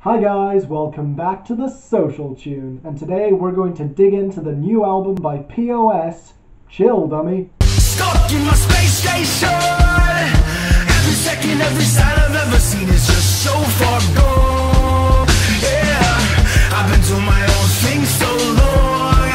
Hi guys, welcome back to the Social Tune, and today we're going to dig into the new album by P.O.S. Chill, dummy. Stuck in my space station. Every second, every sign I've ever seen is just so far gone. Yeah, I've been doing my own thing so long.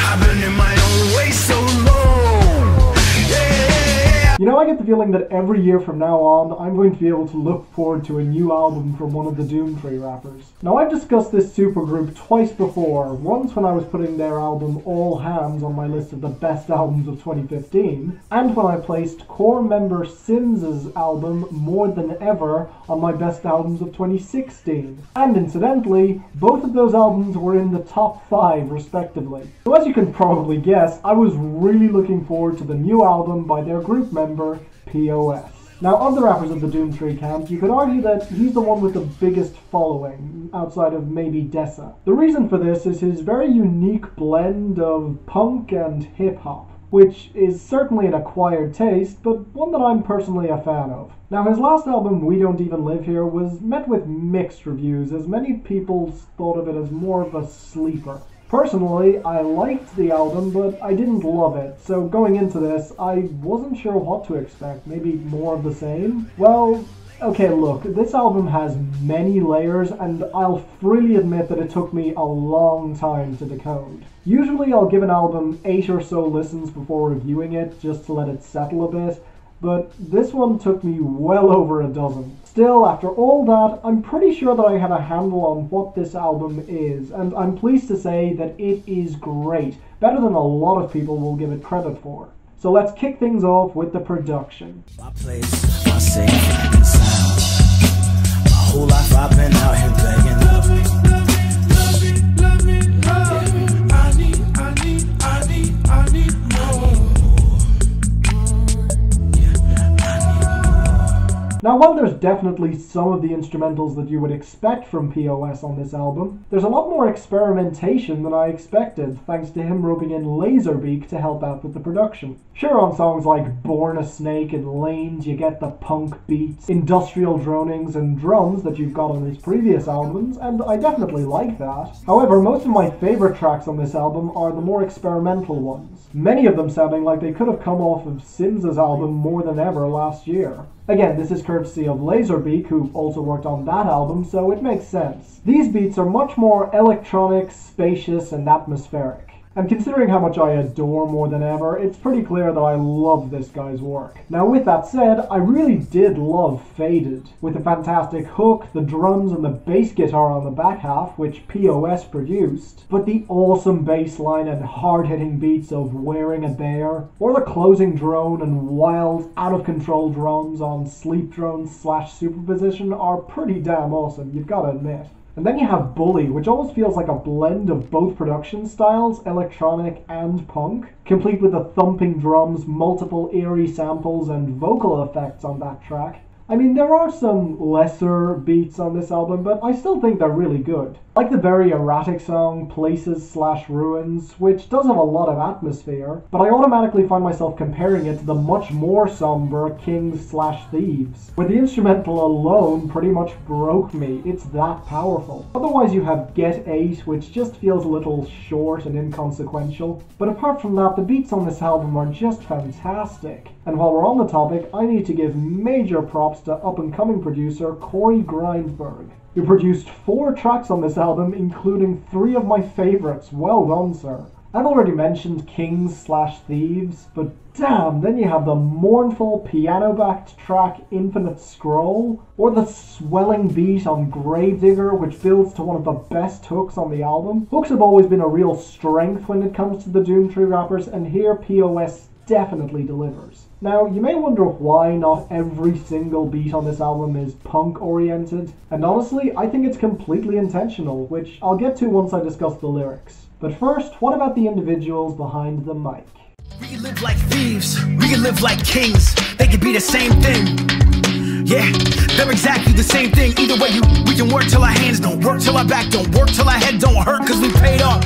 I've been in my own way so long. Yeah. You know, I get the feeling that every year from now on, I'm going to be able to look forward to a new album from one of the Doomtree rappers. Now, I've discussed this supergroup twice before, once when I was putting their album All Hands on my list of the best albums of 2015, and when I placed core member Sims's album More Than Ever on my best albums of 2016. And incidentally, both of those albums were in the top 5 respectively. So as you can probably guess, I was really looking forward to the new album by their group member, P.O.S. Now, of the rappers of the Doomtree camp, you could argue that he's the one with the biggest following, outside of maybe Dessa. The reason for this is his very unique blend of punk and hip-hop, which is certainly an acquired taste, but one that I'm personally a fan of. Now, his last album, We Don't Even Live Here, was met with mixed reviews, as many people thought of it as more of a sleeper. Personally, I liked the album, but I didn't love it, so going into this, I wasn't sure what to expect. Maybe more of the same? Well, okay, look, this album has many layers, and I'll freely admit that it took me a long time to decode. Usually I'll give an album 8 or so listens before reviewing it, just to let it settle a bit, but this one took me well over a dozen. Still, after all that, I'm pretty sure that I have a handle on what this album is, and I'm pleased to say that it is great, better than a lot of people will give it credit for. So let's kick things off with the production. My place, my safe and sound. My whole life I've been out here begging. Love me, love me, love me, love me, love me. I need more. Now, while there's definitely some of the instrumentals that you would expect from P.O.S. on this album, there's a lot more experimentation than I expected, thanks to him roping in Laserbeak to help out with the production. Sure, on songs like Born a Snake and Lanes, you get the punk beats, industrial dronings, and drums that you've got on his previous albums, and I definitely like that. However, most of my favorite tracks on this album are the more experimental ones, many of them sounding like they could have come off of Sims's album More Than Ever last year. Again, this is courtesy of Laserbeak, who also worked on that album, so it makes sense. These beats are much more electronic, spacious, and atmospheric. And considering how much I adore More Than Ever, it's pretty clear that I love this guy's work. Now, with that said, I really did love Faded, with the fantastic hook, the drums, and the bass guitar on the back half, which P.O.S. produced, but the awesome bass line and hard-hitting beats of Wearing a Bear, or the closing drone and wild, out-of-control drums on sleepdrone / superposition are pretty damn awesome, you've got to admit. And then you have Bully, which almost feels like a blend of both production styles, electronic and punk, complete with the thumping drums, multiple eerie samples, and vocal effects on that track. I mean, there are some lesser beats on this album, but I still think they're really good. Like the very erratic song, Places / Ruins, which does have a lot of atmosphere, but I automatically find myself comparing it to the much more somber Kings / Thieves, where the instrumental alone pretty much broke me. It's that powerful. Otherwise you have Get 8, which just feels a little short and inconsequential, but apart from that, the beats on this album are just fantastic. And while we're on the topic, I need to give major props to up-and-coming producer Corey Grindberg, who produced 4 tracks on this album, including 3 of my favorites. Well done, sir. I've already mentioned Kings / Thieves, but damn, then you have the mournful piano-backed track Infinite Scroll, or the swelling beat on Gravedigger, which builds to one of the best hooks on the album. Hooks have always been a real strength when it comes to the Doomtree rappers, and here P.O.S. definitely delivers. Now, you may wonder why not every single beat on this album is punk-oriented, and honestly, I think it's completely intentional, which I'll get to once I discuss the lyrics. But first, what about the individuals behind the mic? We can live like thieves, we can live like kings. They can be the same thing. Yeah, they're exactly the same thing. Either way, we can work till our hands don't work, till our back don't work, till our head don't hurt, cause we paid off.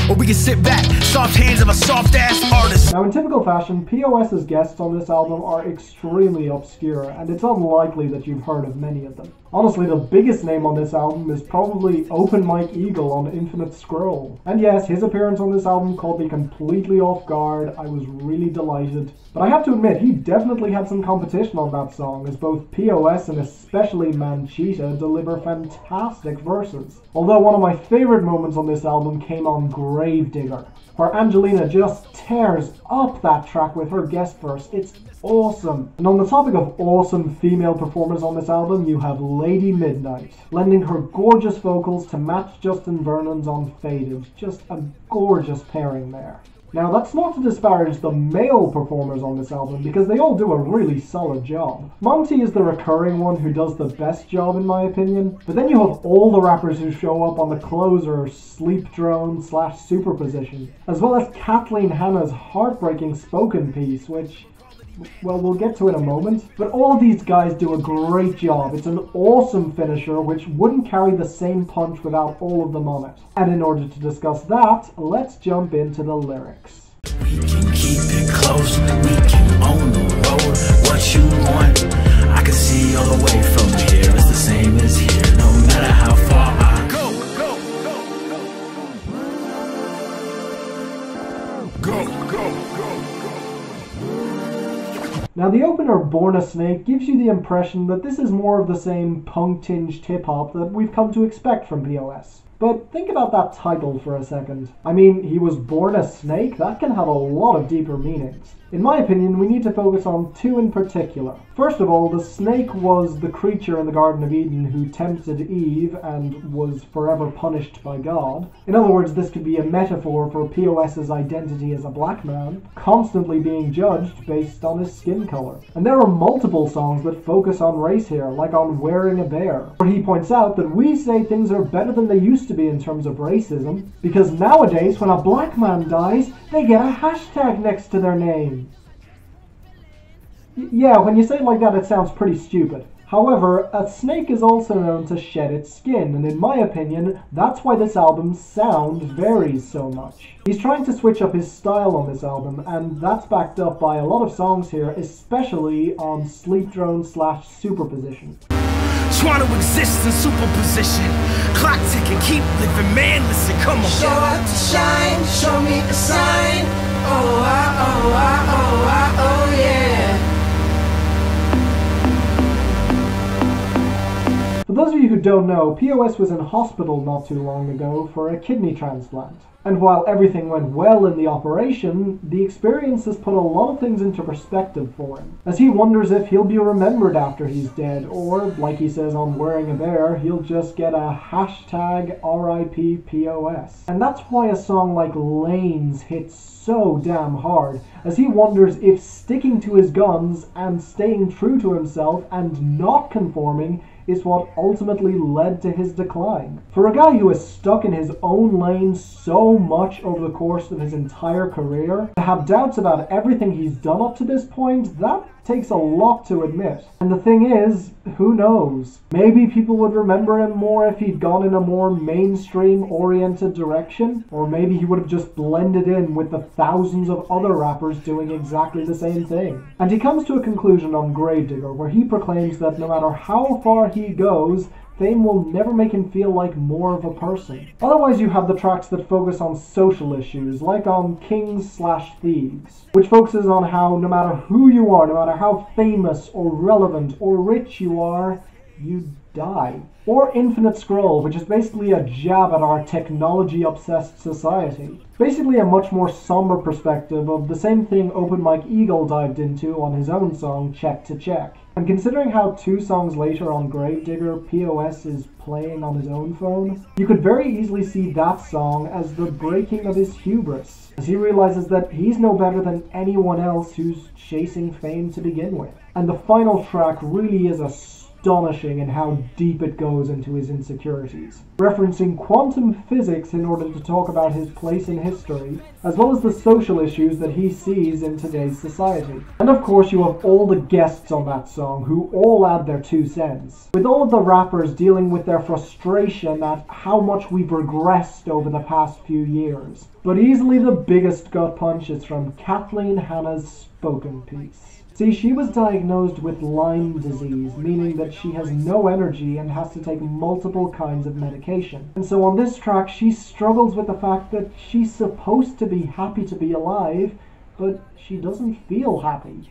Or we can sit back, soft hands of a soft-ass artist. Now, in typical fashion, P.O.S.'s guests on this album are extremely obscure, and it's unlikely that you've heard of many of them. Honestly, the biggest name on this album is probably Open Mike Eagle on Infinite Scroll. And yes, his appearance on this album caught me completely off guard. I was really delighted. But I have to admit, he definitely had some competition on that song, as both P.O.S. and especially Manchita deliver fantastic verses. Although one of my favourite moments on this album came on Gravedigger, where Angelenah just tears up that track with her guest verse. It's awesome. And on the topic of awesome female performers on this album, you have Lady Midnight, lending her gorgeous vocals to match Justin Vernon's on Faded. Just a gorgeous pairing there. Now, that's not to disparage the male performers on this album, because they all do a really solid job. Monty is the recurring one who does the best job in my opinion, but then you have all the rappers who show up on the closer, sleepdrone / superposition, as well as Kathleen Hanna's heartbreaking spoken piece, which, well, we'll get to in a moment. But all of these guys do a great job. It's an awesome finisher which wouldn't carry the same punch without all of them on it. And in order to discuss that, let's jump into the lyrics. We can keep it close, we can own the road. What you want, I can see all the way from here. It's the same as here, no matter how far I go. Now, the opener, Born a Snake, gives you the impression that this is more of the same punk-tinged hip-hop that we've come to expect from P.O.S. But think about that title for a second. I mean, he was born a snake? That can have a lot of deeper meanings. In my opinion, we need to focus on two in particular. First of all, the snake was the creature in the Garden of Eden who tempted Eve and was forever punished by God. In other words, this could be a metaphor for P.O.S.'s identity as a black man, constantly being judged based on his skin color. And there are multiple songs that focus on race here, like on Wearing a Bear, where he points out that we say things are better than they used to be in terms of racism, because nowadays when a black man dies, they get a hashtag next to their name. Yeah, when you say it like that, it sounds pretty stupid. However, a snake is also known to shed its skin, and in my opinion, that's why this album's sound varies so much. He's trying to switch up his style on this album, and that's backed up by a lot of songs here, especially on sleepdrone / superposition. Trying to exist in superposition. Clock ticking, keep living, man, listen, come on. Show up to shine, show me a sign. Oh, yeah. For those of you who don't know, P.O.S. was in hospital not too long ago for a kidney transplant. And while everything went well in the operation, the experience has put a lot of things into perspective for him, as he wonders if he'll be remembered after he's dead, or, like he says on Wearing a Bear, he'll just get a hashtag RIP POS. And that's why a song like Lanes hits so damn hard, as he wonders if sticking to his guns and staying true to himself and not conforming is what ultimately led to his decline. For a guy who has stuck in his own lane so much over the course of his entire career, to have doubts about everything he's done up to this point, that takes a lot to admit. And the thing is, who knows? Maybe people would remember him more if he'd gone in a more mainstream-oriented direction, or maybe he would have just blended in with the thousands of other rappers doing exactly the same thing. And he comes to a conclusion on Gravedigger, where he proclaims that no matter how far he goes, fame will never make him feel like more of a person. Otherwise, you have the tracks that focus on social issues, like on Kings / Thieves, which focuses on how no matter who you are, no matter how famous or relevant or rich you are, you die. Or Infinite Scroll, which is basically a jab at our technology-obsessed society. Basically a much more somber perspective of the same thing Open Mike Eagle dived into on his own song, Check to Check. And considering how 2 songs later on Gravedigger, P.O.S. is playing on his own phone, you could very easily see that song as the breaking of his hubris, as he realizes that he's no better than anyone else who's chasing fame to begin with. And the final track really is astonishing in how deep it goes into his insecurities, referencing quantum physics in order to talk about his place in history, as well as the social issues that he sees in today's society. And of course you have all the guests on that song who all add their 2 cents, with all of the rappers dealing with their frustration at how much we've regressed over the past few years. But easily the biggest gut punch is from Kathleen Hanna's spoken piece. See, she was diagnosed with Lyme disease, meaning that she has no energy and has to take multiple kinds of medication. And so on this track, she struggles with the fact that she's supposed to be happy to be alive, but she doesn't feel happy.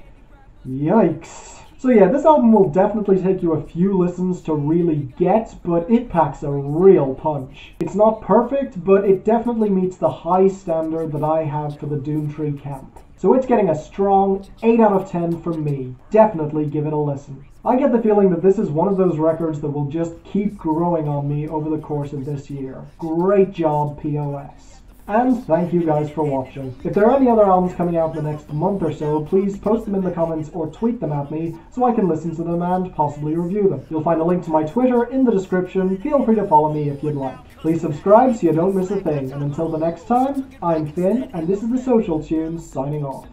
Yikes. So yeah, this album will definitely take you a few listens to really get, but it packs a real punch. It's not perfect, but it definitely meets the high standard that I have for the Doomtree camp. So it's getting a strong 8 out of 10 from me. Definitely give it a listen. I get the feeling that this is one of those records that will just keep growing on me over the course of this year. Great job, P.O.S. And thank you guys for watching. If there are any other albums coming out in the next month or so, please post them in the comments or tweet them at me so I can listen to them and possibly review them. You'll find a link to my Twitter in the description. Feel free to follow me if you'd like. Please subscribe so you don't miss a thing. And until the next time, I'm Finn, and this is the Social Tunes signing off.